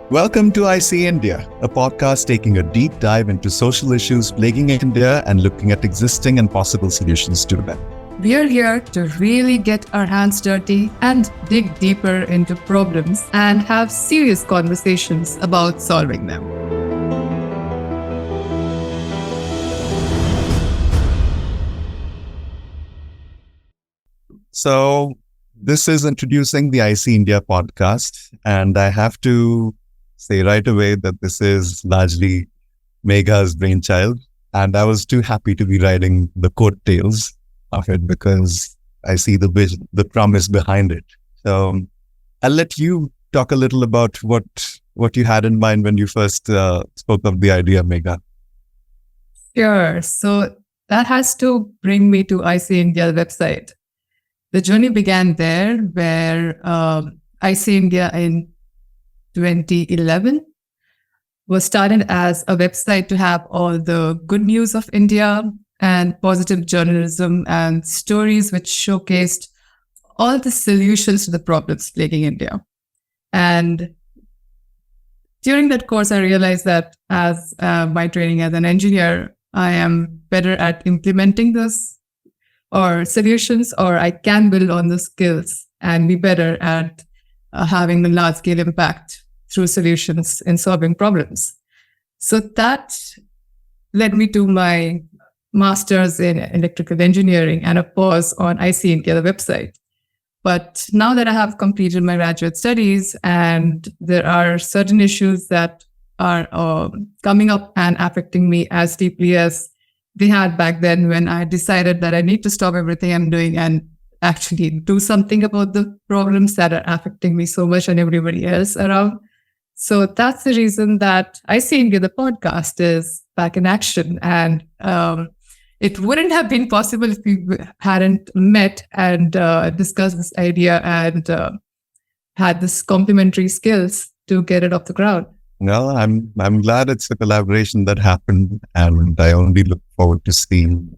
Welcome to I See India, a podcast taking a deep dive into social issues plaguing India and looking at existing and possible solutions to them. We are here to really get our hands dirty and dig deeper into problems and have serious conversations about solving them. So, this is introducing the I See India podcast, and I have to say right away that this is largely Megha's brainchild, and I was too happy to be riding the coattails of it because I see the vision, the promise behind it. So I'll let you talk a little about what you had in mind when you first spoke of the idea, Megha. Sure. So that has to bring me to I See India website. The journey began there where I See India in 2011 was started as a website to have all the good news of India and positive journalism and stories which showcased all the solutions to the problems plaguing India. And during that course, I realized that as my training as an engineer, I am better at implementing this or solutions, or I can build on the skills and be better at having a large-scale impact through solutions in solving problems. So that led me to my master's in electrical engineering and a pause on I See India, the website. But now that I have completed my graduate studies and there are certain issues that are coming up and affecting me as deeply as they had back then, when I decided that I need to stop everything I'm doing and actually do something about the problems that are affecting me so much and everybody else around. So that's the reason that I See India, the podcast, is back in action. And it wouldn't have been possible if we hadn't met and discussed this idea and had this complementary skills to get it off the ground. Well, I'm glad it's a collaboration that happened, and I only look forward to seeing,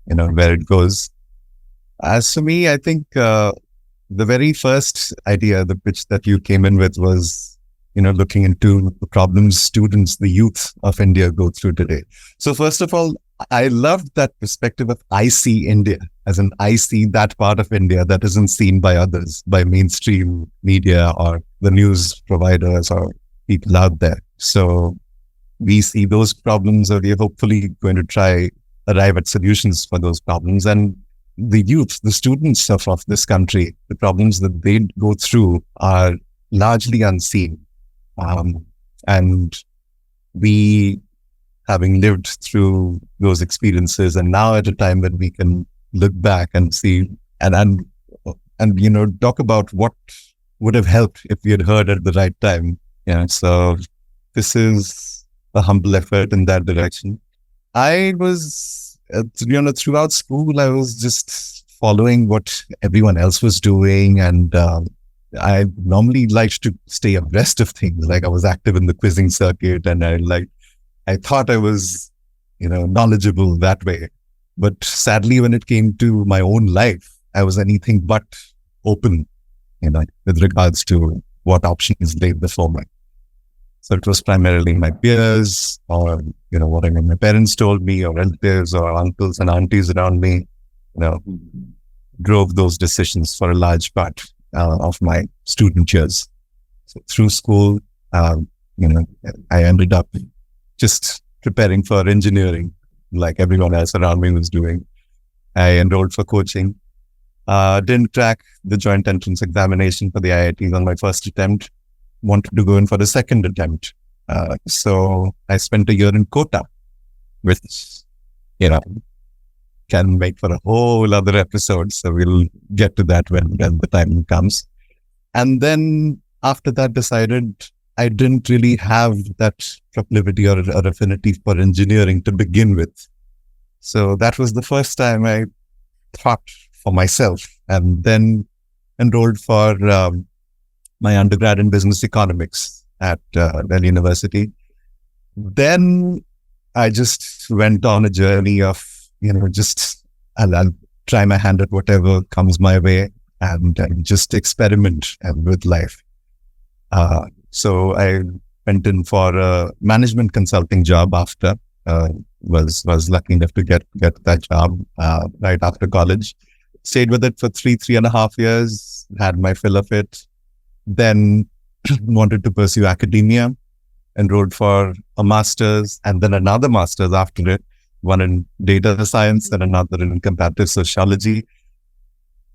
where it goes. As for me, I think the very first idea, the pitch that you came in with was, looking into the problems students, the youth of India go through today. So first of all, I loved that perspective of I see India, as in I see that part of India that isn't seen by others, by mainstream media or the news providers or people out there. So we see those problems, or we're hopefully going to try arrive at solutions for those problems. And the youth, the students of this country, the problems that they go through are largely unseen. And we, having lived through those experiences, and now at a time when we can look back and see and talk about what would have helped if we had heard at the right time. Yeah, so this is a humble effort in that direction. I was, throughout school, I was just following what everyone else was doing, and I normally liked to stay abreast of things. Like I was active in the quizzing circuit, and I thought I was, knowledgeable that way. But sadly, when it came to my own life, I was anything but open, with regards to what options lay before me. So it was primarily my peers, or, whatever my parents told me, or relatives or uncles and aunties around me, drove those decisions for a large part of my student years. So through school, I ended up just preparing for engineering like everyone else around me was doing. I enrolled for coaching, didn't crack the joint entrance examination for the IITs on my first attempt, wanted to go in for the second attempt. So I spent a year in Kota, which, can make for a whole other episode. So we'll get to that when the time comes. And then after that, decided I didn't really have that proclivity or affinity for engineering to begin with. So that was the first time I thought for myself, and then enrolled for my undergrad in business economics at Delhi University. Then I just went on a journey of, I'll try my hand at whatever comes my way and just experiment with life. So I went in for a management consulting job after. Was lucky enough to get that job right after college. Stayed with it for 3.5 years. Had my fill of it. Then wanted to pursue academia. Enrolled for a master's and then another master's after it. One in data science and another in comparative sociology.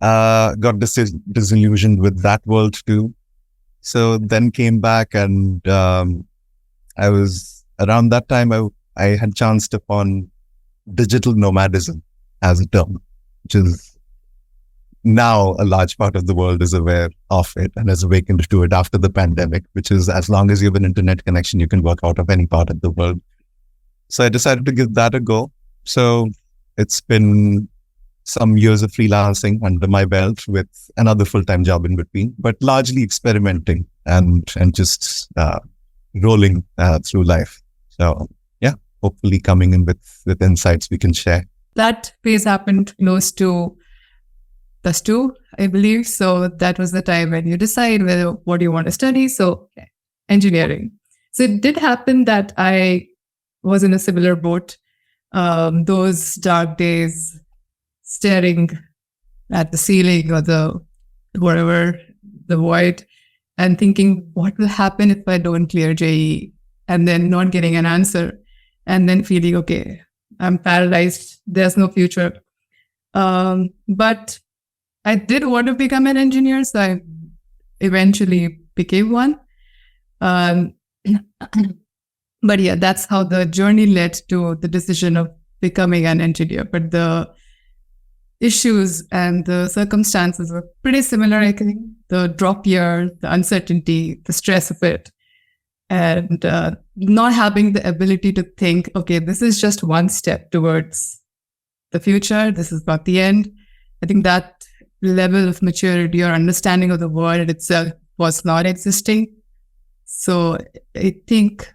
Got disillusioned with that world too. So then came back and I was around that time I had chanced upon digital nomadism as a term, which is now a large part of the world is aware of it and has awakened to it after the pandemic, which is as long as you have an internet connection, you can work out of any part of the world. So I decided to give that a go. So it's been some years of freelancing under my belt with another full-time job in between, but largely experimenting and just rolling through life. So yeah, hopefully coming in with insights we can share. That phase happened close to +2, I believe. So that was the time when you decide what you want to study. So engineering. So it did happen that I was in a similar boat. Those dark days, staring at the ceiling or the void, and thinking, what will happen if I don't clear JEE? And then not getting an answer, and then feeling, okay, I'm paralyzed. There's no future. But I did want to become an engineer, so I eventually became one. But yeah, that's how the journey led to the decision of becoming an engineer. But the issues and the circumstances were pretty similar, I think. The drop year, the uncertainty, the stress of it, and not having the ability to think, okay, this is just one step towards the future. This is not the end. I think that level of maturity or understanding of the world itself was not existing. So I think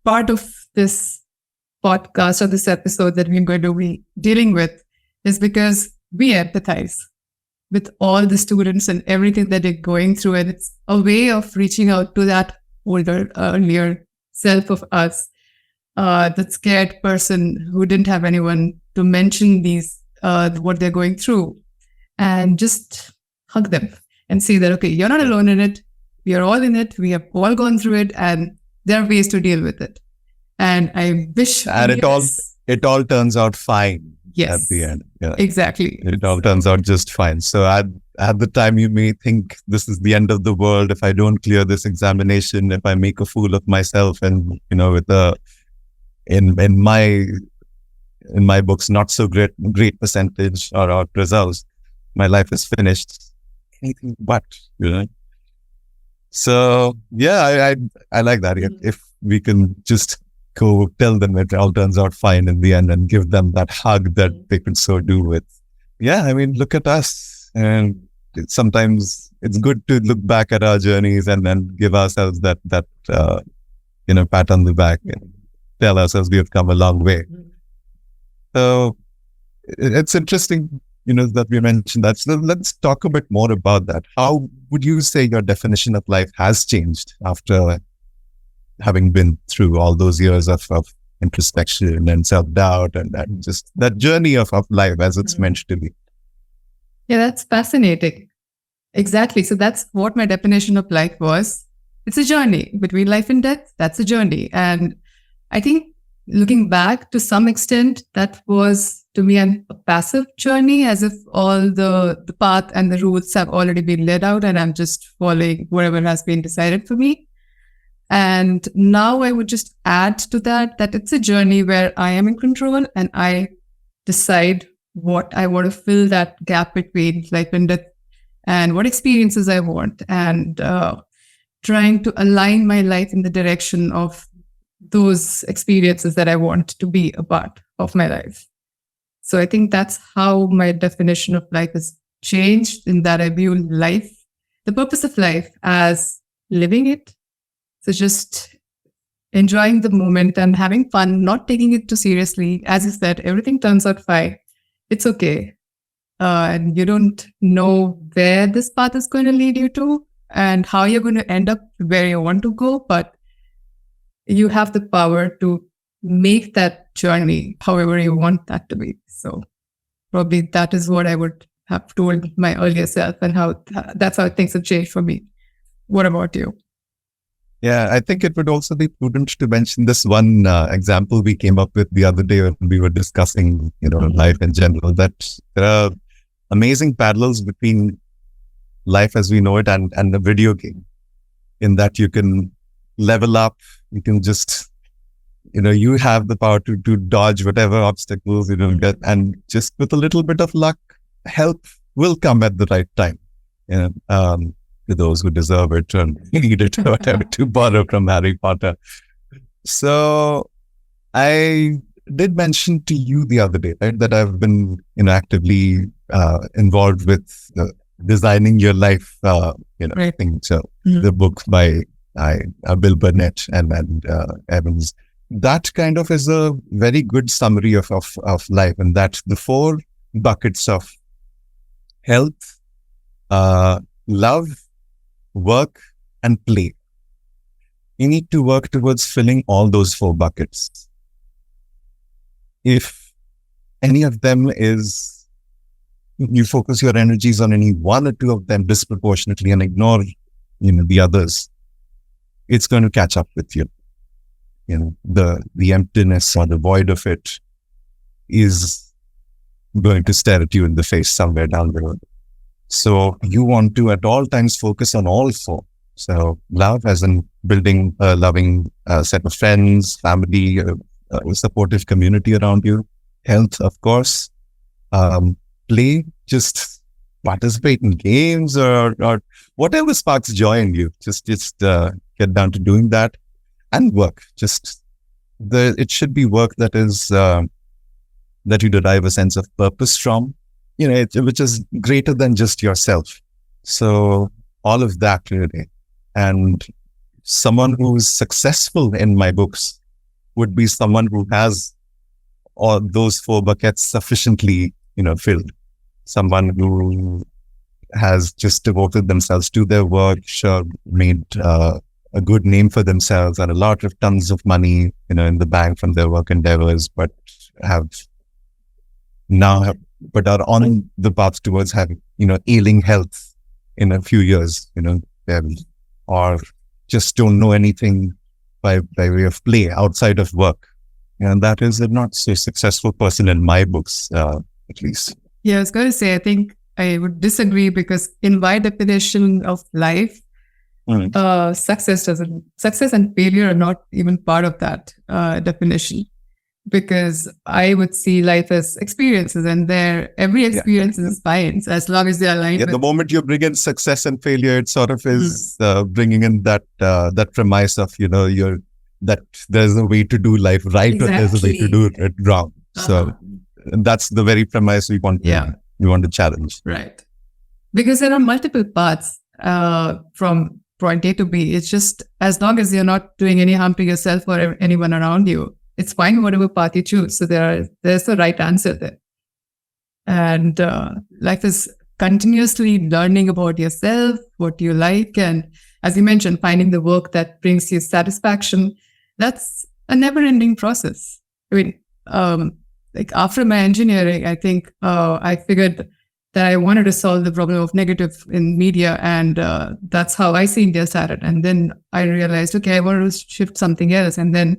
part of this podcast or this episode that we're going to be dealing with is because we empathize with all the students and everything that they're going through. And it's a way of reaching out to that older, earlier self of us, that scared person who didn't have anyone to mention what they're going through, and just hug them and say that, okay, you're not alone in it. We are all in it. We have all gone through it, and there are ways to deal with it. And I wish... And it all turns out fine. Yes. At the end. Yeah. Exactly. It all turns out just fine. So at the time you may think this is the end of the world if I don't clear this examination, if I make a fool of myself and, with in my books, not so great percentage or results, my life is finished. Anything but, So yeah, I like that. Mm-hmm. If we can just go tell them it all turns out fine in the end and give them that hug that they could so do with. Yeah, I mean, look at us. And sometimes it's good to look back at our journeys and then give ourselves that pat on the back and tell ourselves we have come a long way. So it's interesting, that we mentioned that. So let's talk a bit more about that. How would you say your definition of life has changed after having been through all those years of introspection and self-doubt and just that journey of life as it's meant to be? Yeah, that's fascinating. Exactly. So that's what my definition of life was. It's a journey between life and death. That's a journey. And I think looking back, to some extent, that was to me a passive journey, as if all the path and the routes have already been laid out and I'm just following whatever has been decided for me. And now I would just add to that it's a journey where I am in control and I decide what I want to fill that gap between life and death and what experiences I want, and trying to align my life in the direction of those experiences that I want to be a part of my life. So I think that's how my definition of life has changed, in that I view life, the purpose of life, as living it. So just enjoying the moment and having fun, not taking it too seriously. As you said, everything turns out fine. It's okay. And you don't know where this path is going to lead you to and how you're going to end up where you want to go. But you have the power to make that journey however you want that to be. So probably that is what I would have told my earlier self, and how that's how things have changed for me. What about you? Yeah, I think it would also be prudent to mention this one example we came up with the other day when we were discussing, life in general, that there are amazing parallels between life as we know it and the video game, in that you can level up, you can just, you have the power to dodge whatever obstacles you don't get, and just with a little bit of luck, help will come at the right time. To those who deserve it and need it, or whatever, to borrow from Harry Potter. So I did mention to you the other day, right, that I've been actively involved with designing your life, Right. thing. So the book by Bill Burnett and Evans, that kind of is a very good summary of life, and that the 4 buckets of health, love, work, and play. You need to work towards filling all those 4 buckets. If any of them is, you focus your energies on any 1 or 2 of them disproportionately and ignore, the others, it's going to catch up with you. The emptiness or the void of it is going to stare at you in the face somewhere down the road. So you want to at all times focus on all 4. So love, as in building a loving set of friends, family, a supportive community around you. Health, of course. Play, just participate in games or whatever sparks joy in you. Just get down to doing that. And work, it should be work that is that you derive a sense of purpose from, which is greater than just yourself. So all of that really. And someone who's successful in my books would be someone who has all those 4 buckets sufficiently, filled. Someone who has just devoted themselves to their work, made a good name for themselves and a lot of tons of money, in the bank from their work endeavors, but are on the path towards having, ailing health in a few years, or just don't know anything by way of play outside of work. And that is a not so successful person in my books, at least. Yeah, I was going to say, I think I would disagree, because in my definition of life, success and failure are not even part of that definition. Because I would see life as experiences, and every experience is fine as long as they are aligned. The moment you bring in success and failure, it sort of is bringing in that premise of that there's a way to do life right, or there's a way to do it wrong. So that's the very premise we want to challenge. Right, because there are multiple paths from point A to B. It's just as long as you're not doing any harm to yourself or anyone around you, it's fine whatever path you choose. So there's the right answer there. And life is continuously learning about yourself, what you like, and as you mentioned, finding the work that brings you satisfaction. That's a never-ending process. I mean, like after my engineering, I think I figured that I wanted to solve the problem of negative in media, and that's how I see India started. And then I realized, okay, I want to shift something else, and then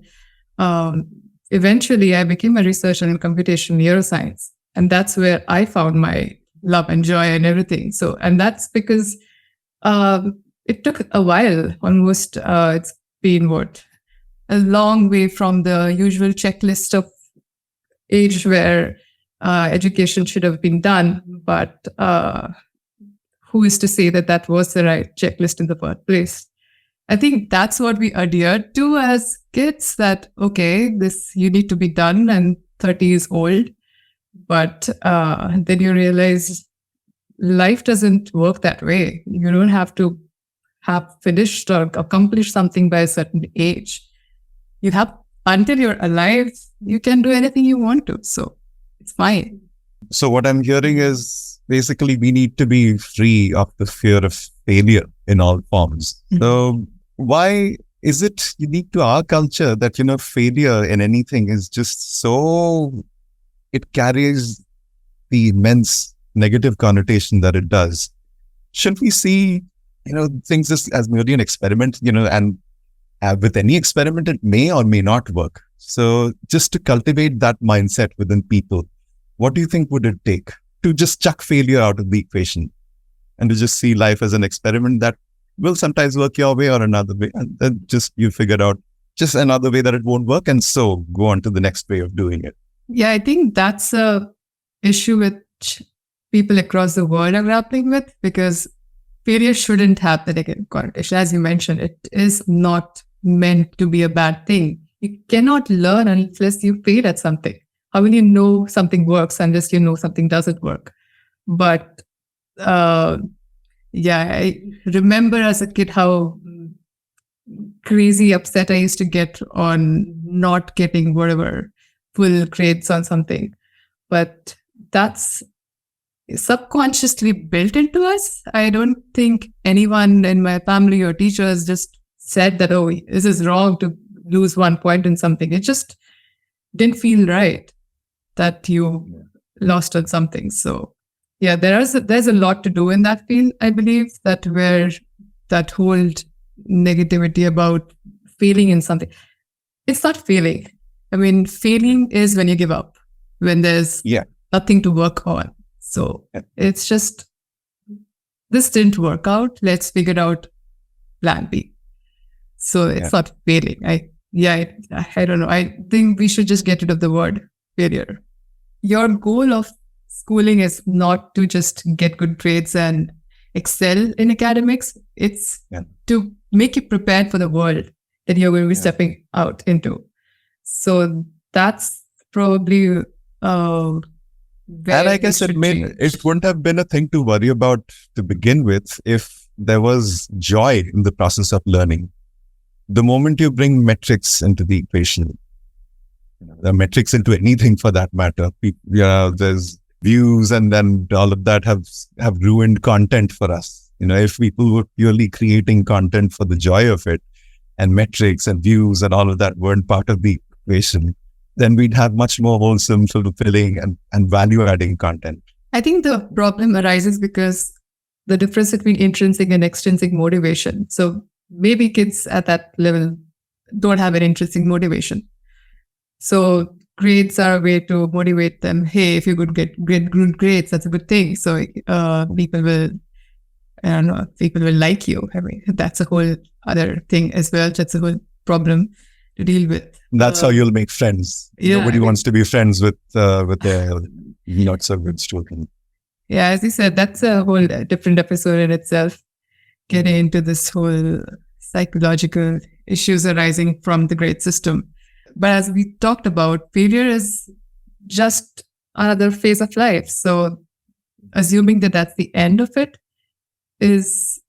eventually I became a researcher in computational neuroscience, and that's where I found my love and joy and everything. So, and that's because it took a while, almost. It's been a long way from the usual checklist of age where education should have been done, but who is to say that was the right checklist in the first place? I think that's what we adhered to as kids, that, okay, this you need to be done and 30 is old. But then you realize life doesn't work that way. You don't have to have finished or accomplished something by a certain age. You have, until you're alive, you can do anything you want to. So it's fine. So what I'm hearing is basically we need to be free of the fear of failure in all forms. Mm-hmm. So why is it unique to our culture that, failure in anything is just so, it carries the immense negative connotation that it does? Shouldn't we see, things as merely an experiment, and with any experiment, it may or may not work. So just to cultivate that mindset within people, what do you think would it take to just chuck failure out of the equation and to just see life as an experiment that will sometimes work your way or another way, and then just you figure out just another way that it won't work, and so go on to the next way of doing it? Yeah, I think that's a issue which people across the world are grappling with, because failure shouldn't have the negative connotation. As you mentioned, it is not meant to be a bad thing. You cannot learn unless you fail at something. How will you know something works unless you know something doesn't work? But I remember as a kid how crazy upset I used to get on not getting whatever full grades on something. But that's subconsciously built into us. I don't think anyone in my family or teachers just said that, oh, this is wrong to lose 1 point in something. It just didn't feel right that you lost on something. So yeah, there's a lot to do in that field, I believe, that where that whole negativity about failing in something, it's not failing. I mean, failing is when you give up, when there's nothing to work on. So it's just, this didn't work out. Let's figure out plan B. So it's not failing. I don't know. I think we should just get rid of the word failure. Your goal of schooling is not to just get good grades and excel in academics. It's to make you prepared for the world that you're going to be stepping out into. So that's probably and I guess it wouldn't have been a thing to worry about to begin with if there was joy in the process of learning. The moment you bring metrics into the equation, the metrics into anything for that matter, there's views, and then all of that have ruined content for us. If people were purely creating content for the joy of it, and metrics and views and all of that weren't part of the equation, then we'd have much more wholesome, fulfilling, and value-adding content. I think the problem arises because the difference between intrinsic and extrinsic motivation. So maybe kids at that level don't have an intrinsic motivation. So grades are a way to motivate them. Hey, if you could get good grades, that's a good thing. So people will like you. I mean, that's a whole other thing as well. That's a whole problem to deal with. That's how you'll make friends. Nobody wants to be friends with their not so good student. Yeah, as you said, that's a whole different episode in itself. Getting into this whole psychological issues arising from the grade system. But as we talked about, failure is just another phase of life. So assuming that that's the end of it is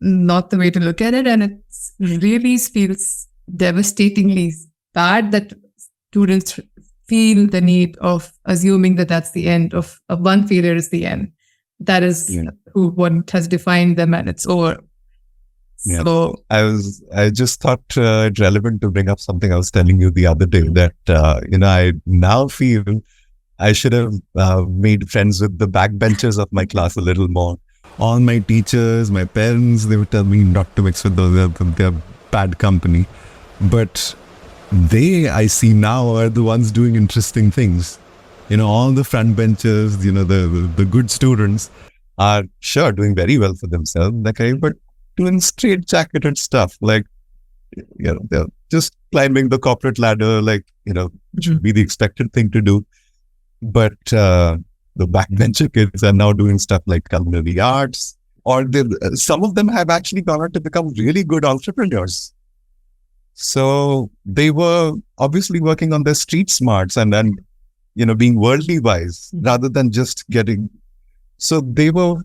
not the way to look at it. And it really feels devastatingly bad that students feel the need of assuming that that's the end of one failure is the end. That is who what has defined them, and it's over. Yeah. So I just thought it relevant to bring up something I was telling you the other day that I now feel I should have made friends with the backbenchers of my class a little more. All my teachers, my parents, they would tell me not to mix with those. They're bad company. But they, I see now, are the ones doing interesting things. All the front benchers, the good students are sure doing very well for themselves, okay, but doing straight-jacketed stuff, like, they're just climbing the corporate ladder, like, which would be the expected thing to do. But the backbencher kids are now doing stuff like culinary arts, or some of them have actually gone on to become really good entrepreneurs. So they were obviously working on their street smarts and being worldly wise rather than just getting. So they were,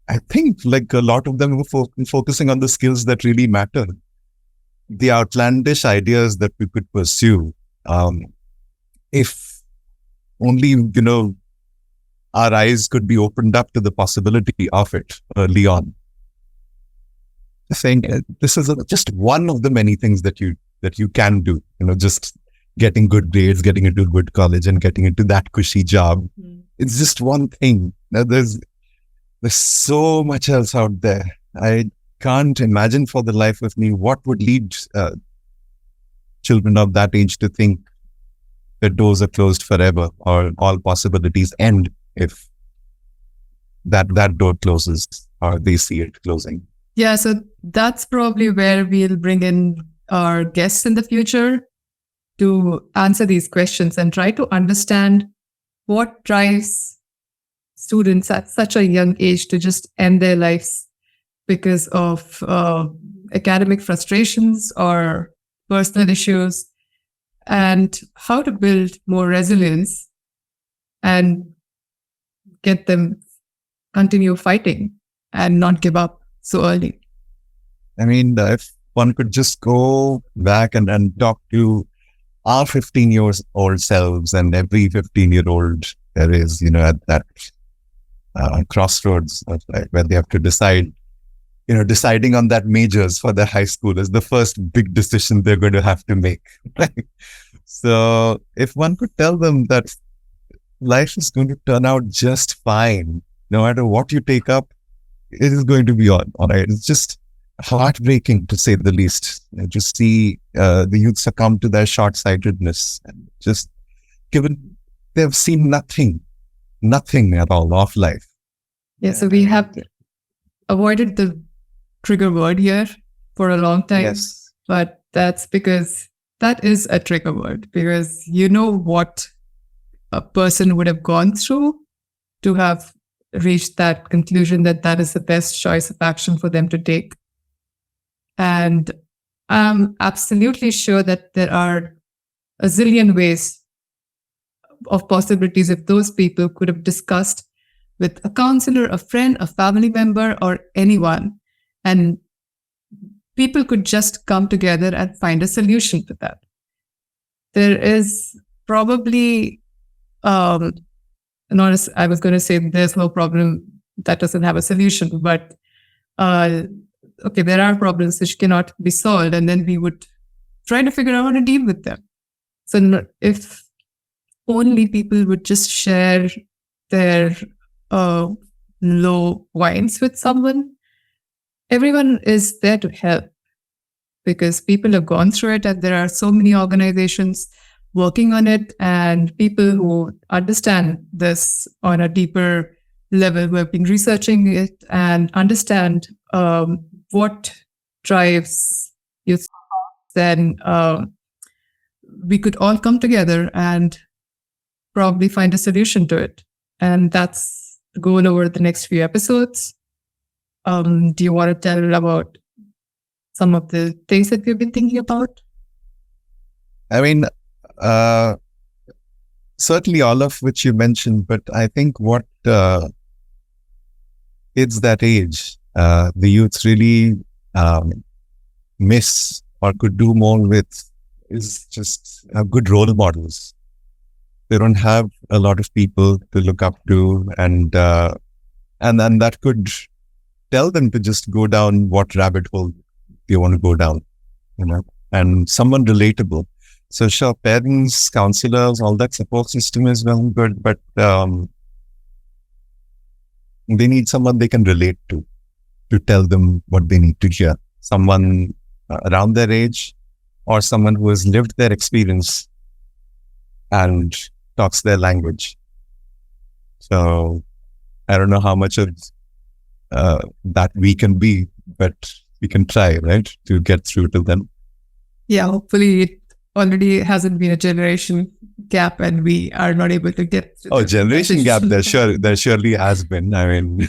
I think, like a lot of them were focusing on the skills that really matter. The outlandish ideas that we could pursue. If only, our eyes could be opened up to the possibility of it early on. saying this is just one of the many things that you can do. Just getting good grades, getting into a good college, and getting into that cushy job. It's just one thing. Now, there's so much else out there. I can't imagine for the life of me what would lead children of that age to think that doors are closed forever or all possibilities end if that door closes or they see it closing. Yeah, so that's probably where we'll bring in our guests in the future to answer these questions and try to understand what drives students at such a young age to just end their lives because of academic frustrations or personal issues, and how to build more resilience and get them continue fighting and not give up so early. I mean, if one could just go back and talk to our 15-year-old selves and every 15-year-old there is, at that crossroads of where they have to decide, deciding on that majors for their high school is the first big decision they're going to have to make. Right? So if one could tell them that life is going to turn out just fine, no matter what you take up, it is going to be all right. It's just heartbreaking, to say the least. Just see the youth succumb to their short-sightedness and just given they've seen nothing at all of life. Yeah, so we have avoided the trigger word here for a long time. Yes. But that's because that is a trigger word, because you know what a person would have gone through to have reached that conclusion that that is the best choice of action for them to take. And I'm absolutely sure that there are a zillion ways of possibilities if those people could have discussed with a counselor, a friend, a family member, or anyone. And people could just come together and find a solution to that. There is probably, I was going to say there's no problem that doesn't have a solution, but okay, there are problems which cannot be solved, and then we would try to figure out how to deal with them. So if only people would just share their low points with someone, everyone is there to help because people have gone through it, and there are so many organizations working on it and people who understand this on a deeper level who have been researching it and understand what drives youth. Then we could all come together and probably find a solution to it. And that's the goal over the next few episodes. Do you want to tell about some of the things that we've been thinking about? I mean, certainly all of which you mentioned, but I think what kids that age, the youths really miss or could do more with is just good role models. They don't have a lot of people to look up to, and then that could tell them to just go down what rabbit hole they want to go down, and someone relatable. So sure, parents, counselors, all that support system is well good, but they need someone they can relate to tell them what they need to hear. Someone around their age or someone who has lived their experience and talks their language. So I don't know how much of that we can be, but we can try, right, to get through to them. Yeah, hopefully it already hasn't been a generation gap and we are not able to get through. Oh, generation gap, there surely has been. I mean,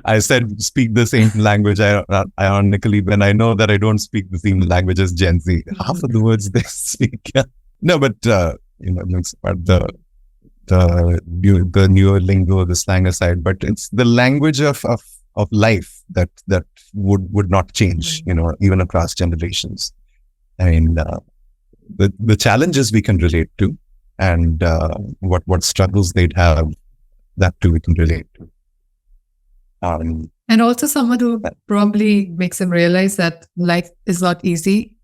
I said speak the same language, ironically, when I know that I don't speak the same language as Gen Z. Half of the words they speak. Yeah. No, but it's about the newer lingo, the slang aside, but it's the language of life that would not change, even across generations. I mean, the challenges we can relate to, and what struggles they'd have, that too we can relate to. And also someone who probably makes them realize that life is not easy.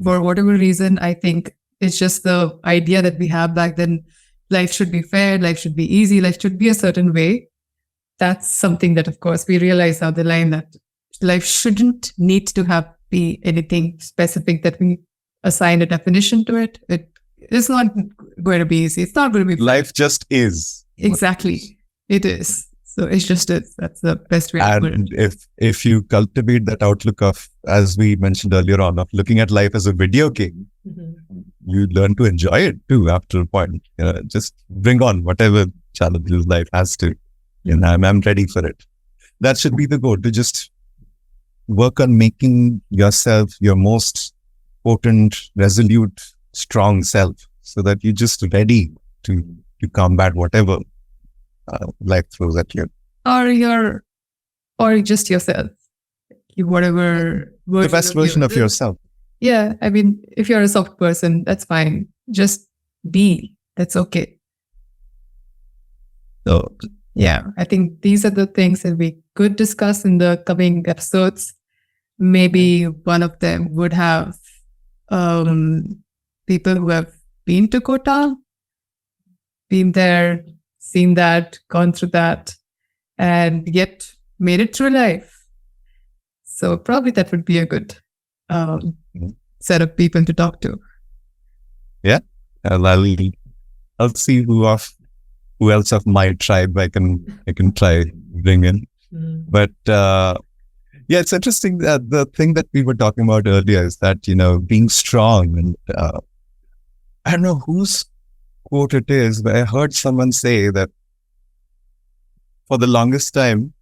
For whatever reason, I think it's just the idea that we have back then. Life should be fair, life should be easy, life should be a certain way. That's something that, of course, we realize down the line that life shouldn't need to have be anything specific that we assign a definition to it. It is not going to be easy. It's not going to be life just is. Exactly. It is. So it's just is. That's the best way to put it. And if you cultivate that outlook of, as we mentioned earlier on, of looking at life as a video game, you learn to enjoy it too after a point. Just bring on whatever challenges life has to. And I'm ready for it. That should be the goal, to just work on making yourself your most potent, resolute, strong self, so that you're just ready to combat whatever life throws at you. Or just yourself. Whatever the best version of yourself. Yeah. I mean, if you're a soft person, that's fine. Just be. That's okay. So, yeah, I think these are the things that we could discuss in the coming episodes. Maybe one of them would have people who have been to Kota, been there, seen that, gone through that, and yet made it through life. So probably that would be a good set of people to talk to. Yeah, I'll see who else of my tribe I can try bring in. But yeah, it's interesting that the thing that we were talking about earlier is that, being strong, and I don't know whose quote it is, but I heard someone say that for the longest time,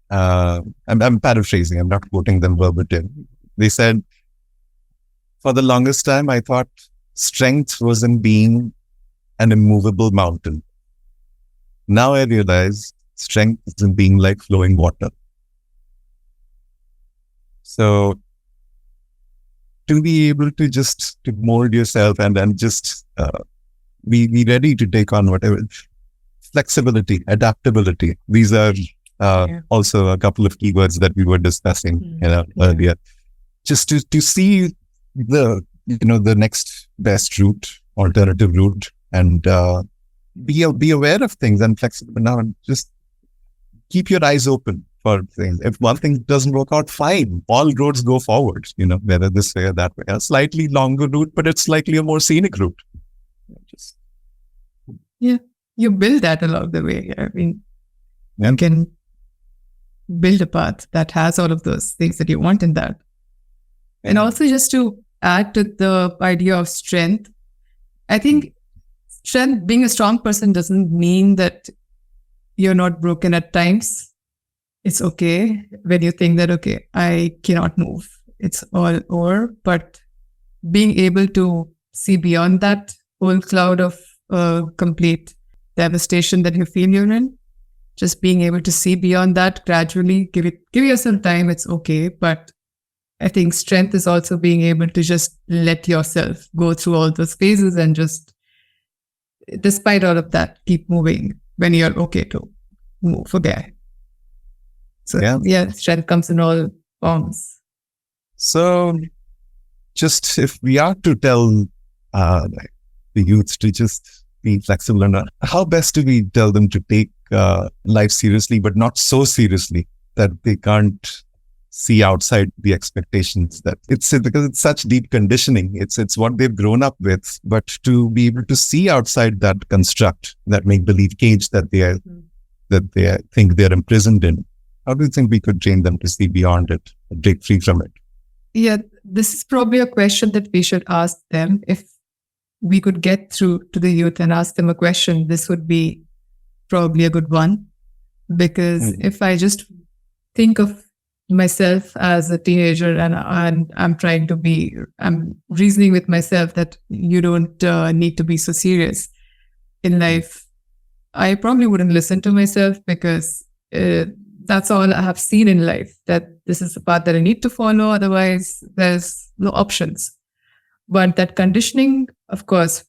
I'm paraphrasing, I'm not quoting them verbatim. They said, for the longest time, I thought strength was in being an immovable mountain. Now I realize strength is in being like flowing water. So to be able to just to mold yourself and then just be ready to take on whatever. Flexibility, adaptability. These are also a couple of keywords that we were discussing earlier. Just to see the next best route, alternative route, and be aware of things and flexible now, and just keep your eyes open for things. If one thing doesn't work out, fine. All roads go forward, whether this way or that way. A slightly longer route, but it's slightly a more scenic route. You build that along the way. I mean, you can build a path that has all of those things that you want in that. And also, just to add to the idea of strength, I think strength, being a strong person, doesn't mean that you're not broken at times. It's okay when you think that, okay, I cannot move. It's all over. But being able to see beyond that whole cloud of complete devastation that you feel you're in, just being able to see beyond that gradually, give yourself time. It's okay. But I think strength is also being able to just let yourself go through all those phases and just, despite all of that, keep moving when you're okay to move again. So strength comes in all forms. So just if we are to tell the youth to just be flexible enough, how best do we tell them to take life seriously, but not so seriously that they can't see outside the expectations? That it's because it's such deep conditioning. It's what they've grown up with, but to be able to see outside that construct, that make-believe cage that they think they're imprisoned in. How do you think we could train them to see beyond it, break free from it? Yeah, this is probably a question that we should ask them. If we could get through to the youth and ask them a question, this would be probably a good one. Because if I just think of myself as a teenager and I'm reasoning with myself that you don't need to be so serious in life, I probably wouldn't listen to myself, because that's all I have seen in life, that this is the path that I need to follow. Otherwise, there's no options. But that conditioning, of course,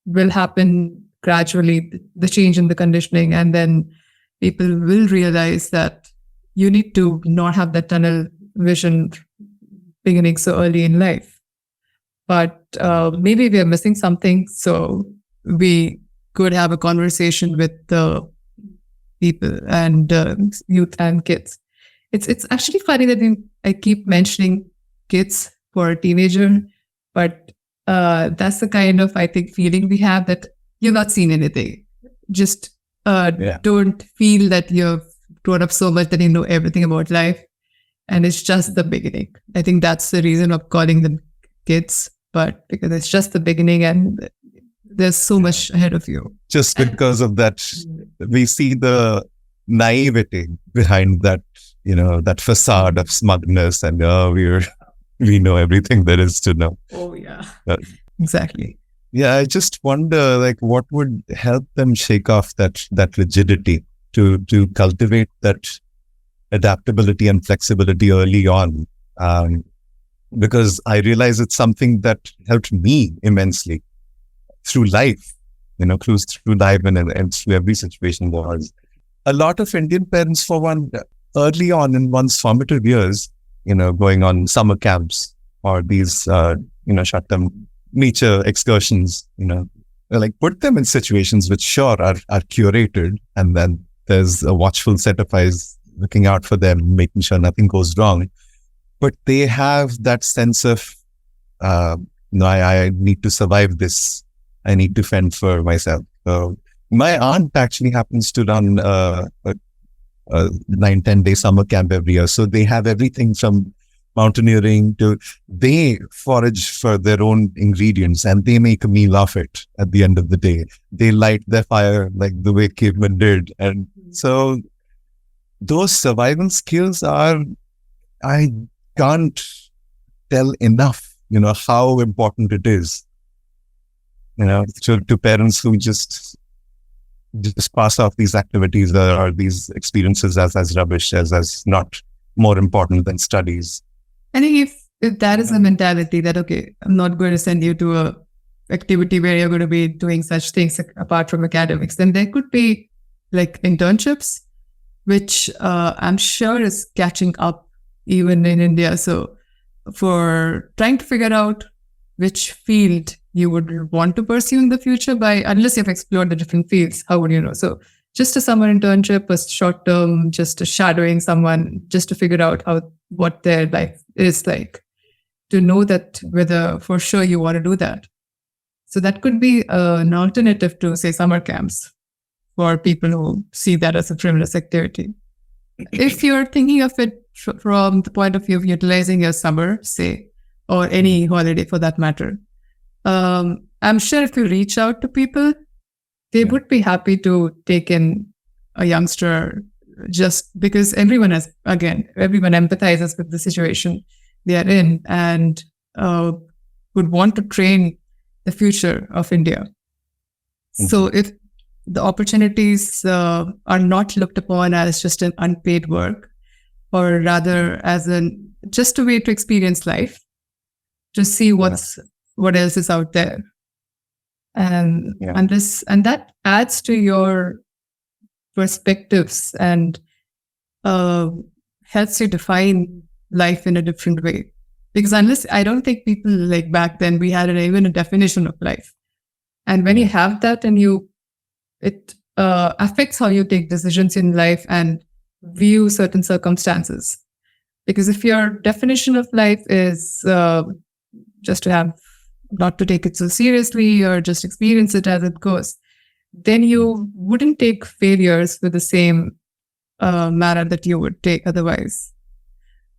will happen gradually, the change in the conditioning. And then people will realize that you need to not have that tunnel vision beginning so early in life. But maybe we are missing something. So we could have a conversation with the people and youth and kids. It's actually funny that I keep mentioning kids for a teenager, but that's the kind of, I think, feeling we have that you've not seen anything. Just don't feel that you've grown up so much that you know everything about life. And it's just the beginning. I think that's the reason of calling them kids, but because it's just the beginning and there's so much ahead of you. Just because of that, we see the naivety behind that, that facade of smugness and we know everything there is to know. Oh yeah, exactly. Yeah, I just wonder, like, what would help them shake off that rigidity to cultivate that adaptability and flexibility early on, because I realize it's something that helped me immensely through life, through life and through every situation was. A lot of Indian parents, for one, early on in one's formative years, going on summer camps or these, short-term nature excursions, like put them in situations which sure are curated, and then there's a watchful set of eyes looking out for them, making sure nothing goes wrong. But they have that sense of, I need to survive this. I need to fend for myself. My aunt actually happens to run a 9-10 day summer camp every year. So they have everything from mountaineering to, they forage for their own ingredients and they make a meal of it at the end of the day. They light their fire like the way cavemen did. And so those survival skills are, I can't tell enough, how important it is, to parents who just pass off these activities or these experiences as rubbish, as not more important than studies. I think if that is a mentality that, okay, I'm not going to send you to a activity where you're going to be doing such things apart from academics, then there could be like internships, which I'm sure is catching up even in India. So for trying to figure out which field you would want to pursue in the future, unless you've explored the different fields, how would you know? So just a summer internship was short term, just a shadowing someone, just to figure out what their life is like, to know that whether for sure you want to do that. So that could be an alternative to, say, summer camps for people who see that as a frivolous activity. If you're thinking of it from the point of view of utilizing your summer, say, or any holiday for that matter, I'm sure if you reach out to people, they would be happy to take in a youngster, just because everyone empathizes with the situation they are in and would want to train the future of India. Mm-hmm. So if the opportunities are not looked upon as just an unpaid work, or rather as just a way to experience life, to see what else is out there. And that adds to your perspectives and helps you define life in a different way. Because I don't think people like back then, we had even a definition of life. And when you have that and it affects how you take decisions in life and view certain circumstances. Because if your definition of life is just to have, not to take it so seriously or just experience it as it goes, then you wouldn't take failures with the same manner that you would take otherwise.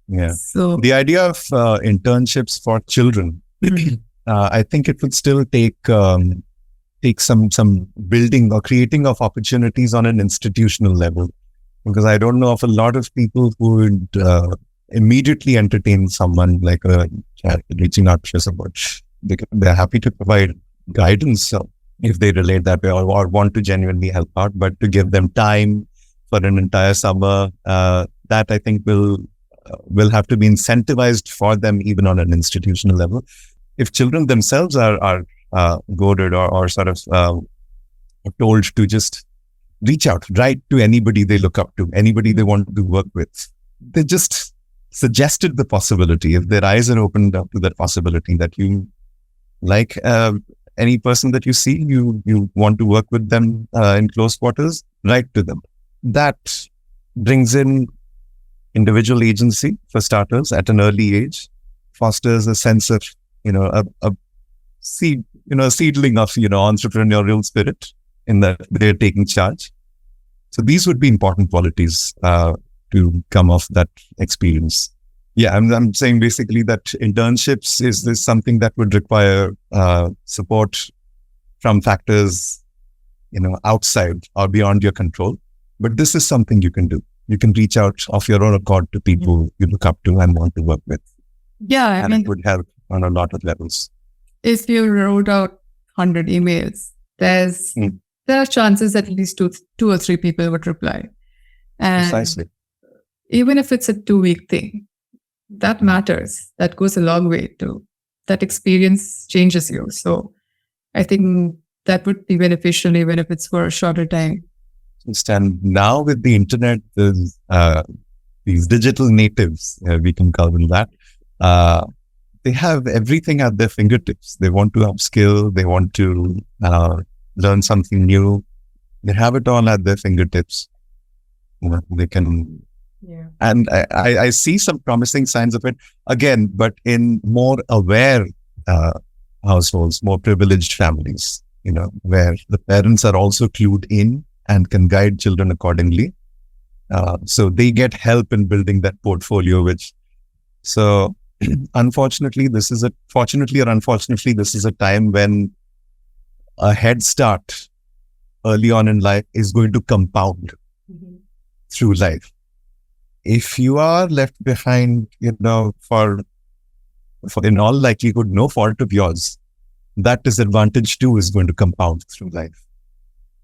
Yeah. So the idea of internships for children, I think it would still take some building or creating of opportunities on an institutional level, because I don't know of a lot of people who would immediately entertain someone like reaching out to support. They're happy to provide guidance if they relate that way or want to genuinely help out, but to give them time for an entire summer, that I think will have to be incentivized for them even on an institutional level. If children themselves are goaded or sort of told to just reach out, write to anybody they look up to, anybody they want to work with. They just suggested the possibility. If their eyes are opened up to that possibility, that you like any person that you see, you want to work with them in close quarters, write to them. That brings in individual agency for starters at an early age, fosters a sense of, a seed, a seedling of, entrepreneurial spirit in that they're taking charge. So these would be important qualities to come off that experience. Yeah, I'm saying basically that internships is this something that would require support from factors, outside or beyond your control. But this is something you can do. You can reach out of your own accord to people you look up to and want to work with. Yeah, and it would help on a lot of levels. If you wrote out 100 emails, there are chances that at least two or three people would reply. And precisely. Even if it's a 2-week thing, that matters. That goes a long way too. That experience changes you. So I think that would be beneficial even if it's for a shorter time. And now with the internet, there's these digital natives, we can call them that. They have everything at their fingertips. They want to upskill. They want to learn something new. They have it all at their fingertips. They can, and I see some promising signs of it again, but in more aware households, more privileged families, where the parents are also clued in and can guide children accordingly. So they get help in building that portfolio, unfortunately, fortunately or unfortunately, this is a time when a head start early on in life is going to compound through life. If you are left behind, for in all likelihood, no fault of yours, that disadvantage too is going to compound through life.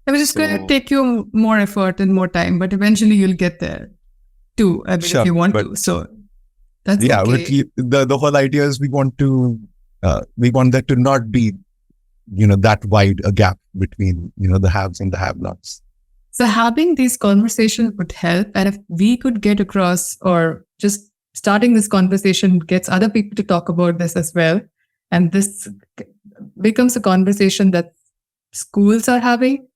It was just going to take you more effort and more time, but eventually you'll get there too. I mean, if you want to. So that's okay. But the whole idea is we want there to not be, that wide a gap between, the haves and the have-nots. So having these conversations would help. And if we could get across, or just starting this conversation gets other people to talk about this as well, and this becomes a conversation that schools are having,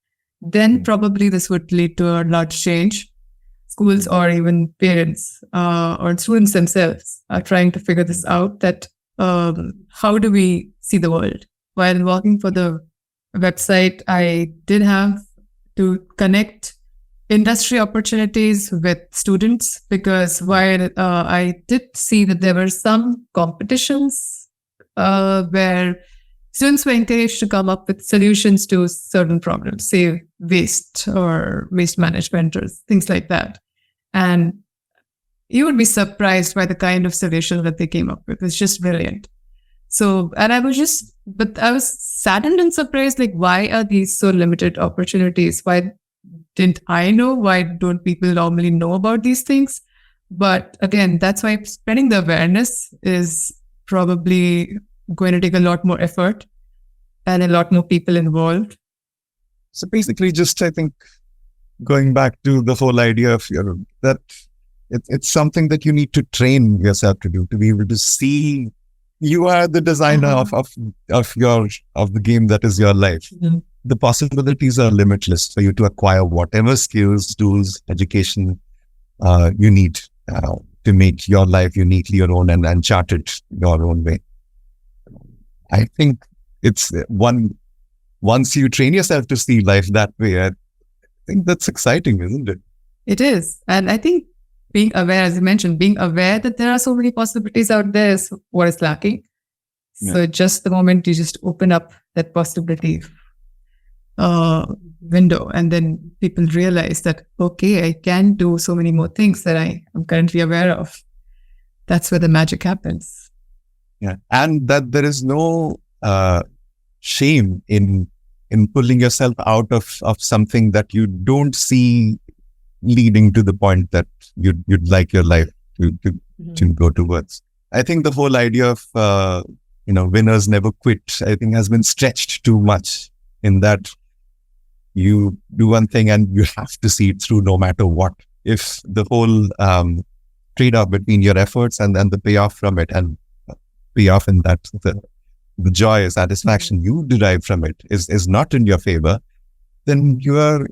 then probably this would lead to a large change. Schools or even parents or students themselves are trying to figure this out, that how do we see the world? While working for the website, I did have to connect industry opportunities with students, because while I did see that there were some competitions where students were encouraged to come up with solutions to certain problems, say waste or waste management or things like that. And you would be surprised by the kind of solution that they came up with. It's just brilliant. So, and I was saddened and surprised, like, why are these so limited opportunities? Why didn't I know? Why don't people normally know about these things? But again, that's why spreading the awareness is probably going to take a lot more effort and a lot more people involved. So basically, just, I think, going back to the whole idea of that it's something that you need to train yourself to do, to be able to see you are the designer of the game that is your life. Mm-hmm. The possibilities are limitless for you to acquire whatever skills, tools, education you need to make your life uniquely your own and chart it your own way. I think it's once you train yourself to see life that way, I think that's exciting, isn't it? It is. And I think being aware, as you mentioned, being aware that there are so many possibilities out there is what is lacking. Yeah. So just the moment you just open up that possibility window, and then people realize that, okay, I can do so many more things that I am currently aware of. That's where the magic happens. Yeah. And that there is no shame in pulling yourself out of something that you don't see leading to the point that you'd like your life to go towards. I think the whole idea of winners never quit, I think, has been stretched too much, in that You do one thing and you have to see it through no matter what. If the whole trade-off between your efforts and then the payoff from it, and payoff in that the joy, satisfaction you derive from it is not in your favor, then you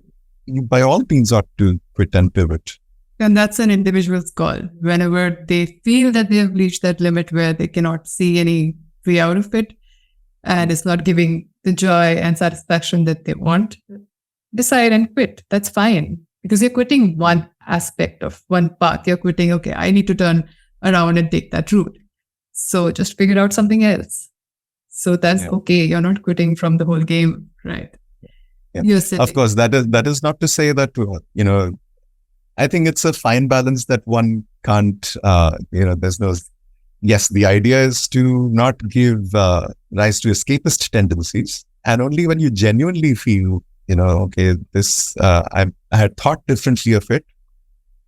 by all means ought to quit and pivot. And that's an individual's call. Whenever they feel that they have reached that limit where they cannot see any way out of it, and it's not giving the joy and satisfaction that they want, decide and quit. That's fine. Because you're quitting one aspect of one path. You're quitting, okay, I need to turn around and take that route. So just figure out something else. So that's okay. You're not quitting from the whole game, right? Yeah. Of course, that is not to say that, I think it's a fine balance that one can't, there's no, yes, the idea is to not give rise to escapist tendencies. And only when you genuinely feel, okay, this, I had thought differently of it.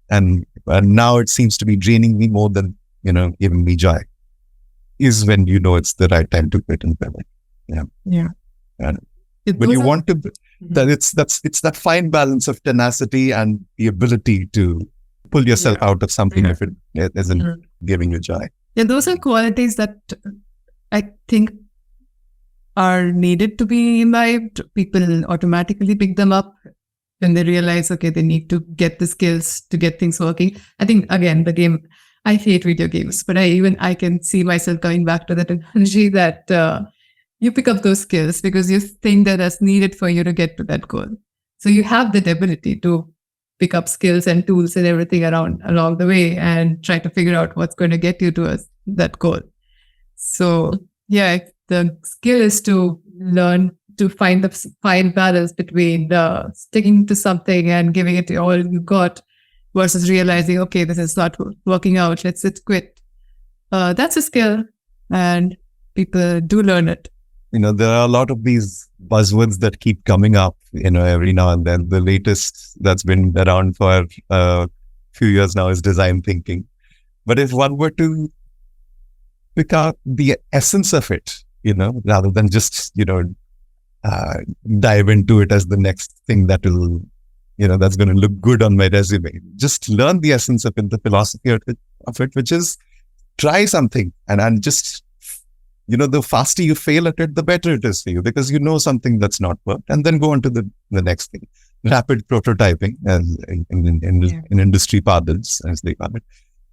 And now it seems to be draining me more than, giving me joy, is when it's the right time to quit and pivot. Yeah. And when you want to, it's that fine balance of tenacity and the ability to pull yourself out of something if it isn't giving you joy. Yeah, those are qualities that I think are needed to be imbibed. People automatically pick them up when they realize, okay, they need to get the skills to get things working. I think, again, the game, I hate video games, but I can see myself coming back to that analogy that you pick up those skills because you think that that's needed for you to get to that goal. So you have that ability to pick up skills and tools and everything along the way and try to figure out what's going to get you to that goal. So yeah, the skill is to learn to find the fine balance between sticking to something and giving it all you got versus realizing, okay, this is not working out, let's quit. That's a skill and people do learn it. There are a lot of these buzzwords that keep coming up, every now and then. The latest that's been around for a few years now is design thinking. But if one were to pick out the essence of it, rather than just, dive into it as the next thing that will, that's going to look good on my resume. Just learn the essence of it, the philosophy of it, which is try something and just, the faster you fail at it, the better it is for you because something that's not worked, and then go on to the next thing. Rapid prototyping, as in industry parlance, as they call it.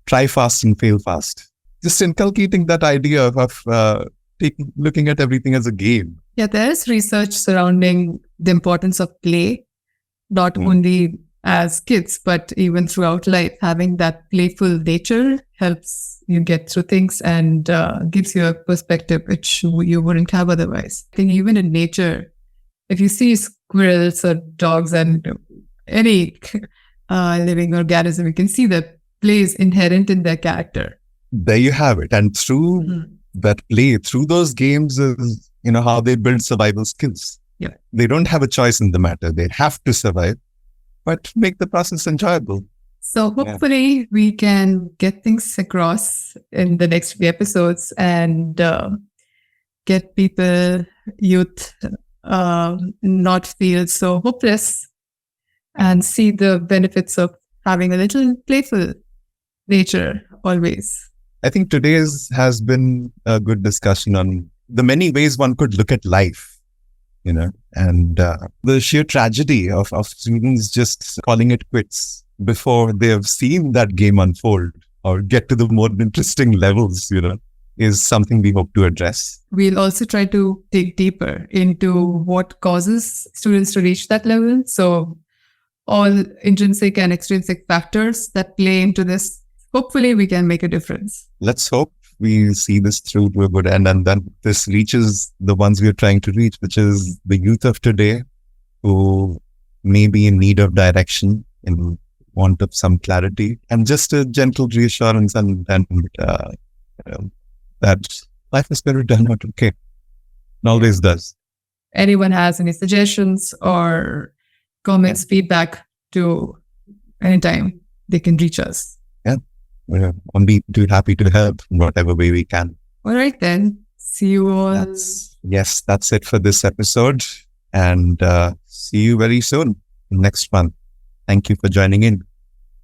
Try fast and fail fast. Just inculcating that idea of looking at everything as a game. Yeah, there is research surrounding the importance of play, not only as kids, but even throughout life. Having that playful nature helps you get through things and gives you a perspective which you wouldn't have otherwise. I think even in nature, if you see squirrels or dogs and any living organism, you can see that play is inherent in their character. There you have it. And through that play, through those games is, how they build survival skills. Yeah. They don't have a choice in the matter. They have to survive, but make the process enjoyable. So hopefully we can get things across in the next few episodes and get people, youth, not feel so hopeless and see the benefits of having a little playful nature always. I think today's has been a good discussion on the many ways one could look at life, and the sheer tragedy of students just calling it quits before they have seen that game unfold or get to the more interesting levels, is something we hope to address. We'll also try to dig deeper into what causes students to reach that level. So all intrinsic and extrinsic factors that play into this, hopefully we can make a difference. Let's hope we see this through to a good end and then this reaches the ones we are trying to reach, which is the youth of today who may be in need of direction, in want of some clarity and just a gentle reassurance and that life is going to turn out okay. It always does. Anyone has any suggestions or comments, feedback to anytime, they can reach us. Yeah, we're only too happy to help in whatever way we can. All right then. See you all. That's it for this episode. And see you very soon next month. Thank you for joining in.